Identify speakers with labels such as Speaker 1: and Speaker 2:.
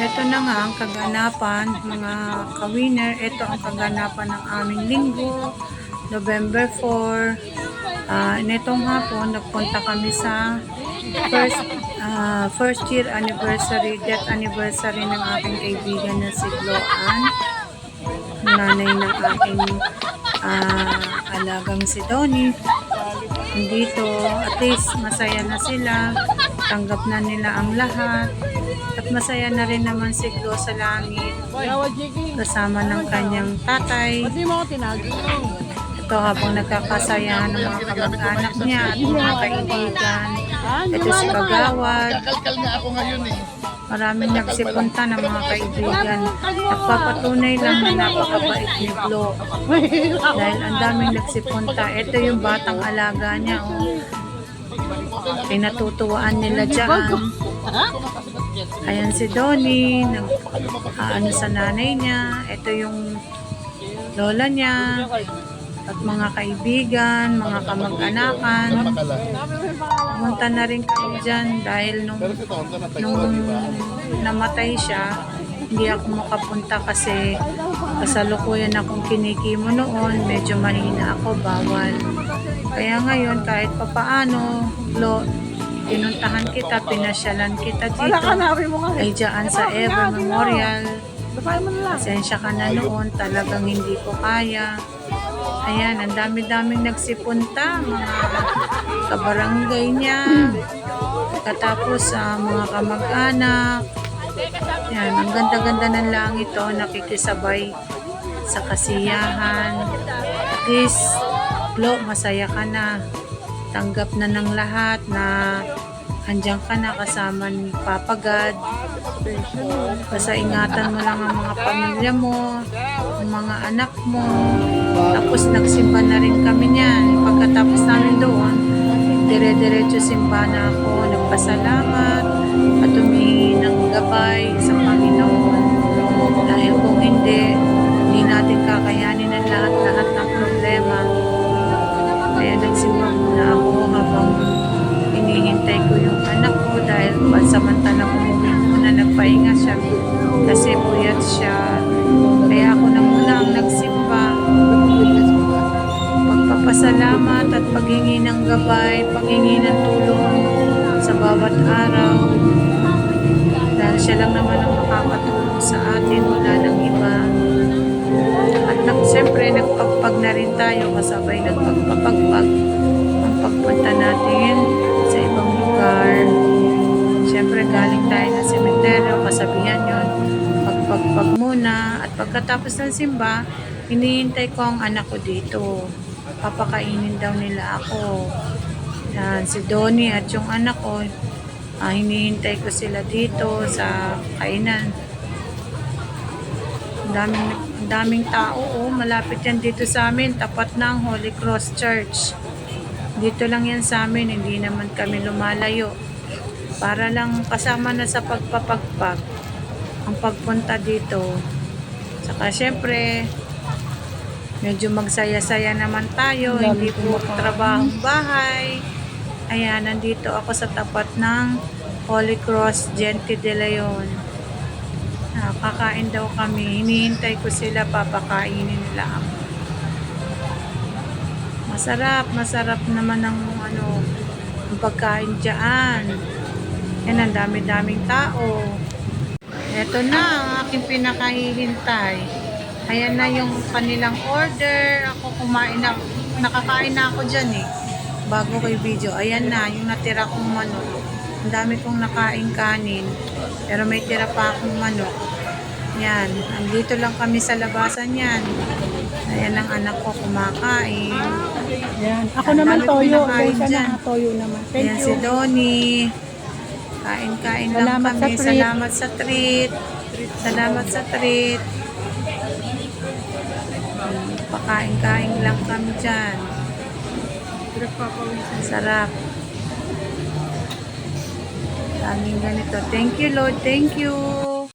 Speaker 1: Ito na nga ang kaganapan, mga ka-winner. Ito ang kaganapan ng aming linggo, November 4. Nitong hapon, nagpunta kami sa first year anniversary, death anniversary ng aking kaibigan na si Gloan, nanay ng aking alagang si Donnie. Dito, at least masaya na sila, tanggap na nila ang lahat, at masaya na rin naman si Glo sa langit kasama ng kanyang tatay. Ito habang nagkakasayahan ng mga kamag-anak niya at mga kaibigan. Ito si Kagawad. Maraming nagsipunta ng mga kaibigan. Nagpapatunay lang na napakabait ni Glo. Dahil ang daming nagsipunta. Ito yung batang alaga niya. Oh. Pinatutuwaan nila dyan. Ayan si Donnie. Ano sa nanay niya. Ito yung lola niya. At mga kaibigan, mga kamag-anakan. Pumunta na rin kami dyan dahil nung namatay siya, hindi ako makapunta kasi kasalukuyan akong kinikimo noon, medyo mahina ako, bawal. Kaya ngayon kahit papaano, Glo, pinuntahan kita, pinasyalan kita dito, ay dyan sa Ever Memorial. Pasensya ka na noon, talagang hindi ko kaya. Ayan, ang dami-daming nagsipunta, mga kabarangay niya, katapos mga kamag-anak. Ayan, ang ganda-ganda ng langit to, nakikisabay sa kasiyahan. At least, Glo, masaya ka na. Tanggap na ng lahat na andyan ka na kasama ni Papa God. Basta ingatan mo lang ang mga pamilya mo, ang mga anak mo. Tapos nagsimba na rin kami niyan. Pagkatapos namin doon, dire-diretso simba na ako. Nagpasalamat at humingi ng gabay sa Panginoon. Dahil kung hindi natin kakayanin ang lahat-lahat ng problema. Kaya nagsimba muna ako habang hinihintay ko yung anak ko dahil pansamantala umuwi muna, nagpahinga siya kasi puyat siya. Kaya ako na muna ang nagsimba. Pagpapasalamat at paghingi ng gabay, paghingi ng tulong sa bawat araw. Dahil siya lang naman ang makakatulong sa atin, wala nang iba. At siyempre nagpagpag na rin tayo kasabay nagpagpapagpag ang pagpunta natin sa ibang lugar. Siyempre galing tayo ng sementeryo, kasabihan yun, pagpagpag muna. At pagkatapos ng simba, hinihintay ko ang anak ko dito. Papakainin daw nila ako. Yan, si Donnie at yung anak ko, hinihintay ko sila dito sa kainan. Ang daming tao, oh. Malapit yan dito sa amin, tapat ng Holy Cross Church. Dito lang yan sa amin, hindi naman kami lumalayo. Para lang kasama na sa pagpapagpag ang pagpunta dito. Saka syempre, medyo magsaya-saya naman tayo, hindi po trabahong bahay. Ayan, nandito ako sa tapat ng Holy Cross Gente de Leon. Kakain daw kami, hinihintay ko sila, papakainin nila ako. Masarap naman ang ang pagkain dyan. Yan, ang dami-daming tao. Ito na ang aking pinakahihintay. Ayan na yung kanilang order. Ako nakakain na ako dyan eh. Bago kay video. Ayan na, yung natira kong manok. Ang dami kong nakain kanin. Pero may tira pa akong manok. Yan, andito lang kami sa labasan yan. Ayan ang anak ko kumakain.
Speaker 2: Yan. Ako naman toyo. Toyo naman. Thank
Speaker 1: Ayan
Speaker 2: you.
Speaker 1: si Donnie. Kain-kain lang kami. Salamat sa treat. Salamat sa treat. Pakain-kain lang kami dyan. Sarap. Daming ganito. Thank you, Lord. Thank you.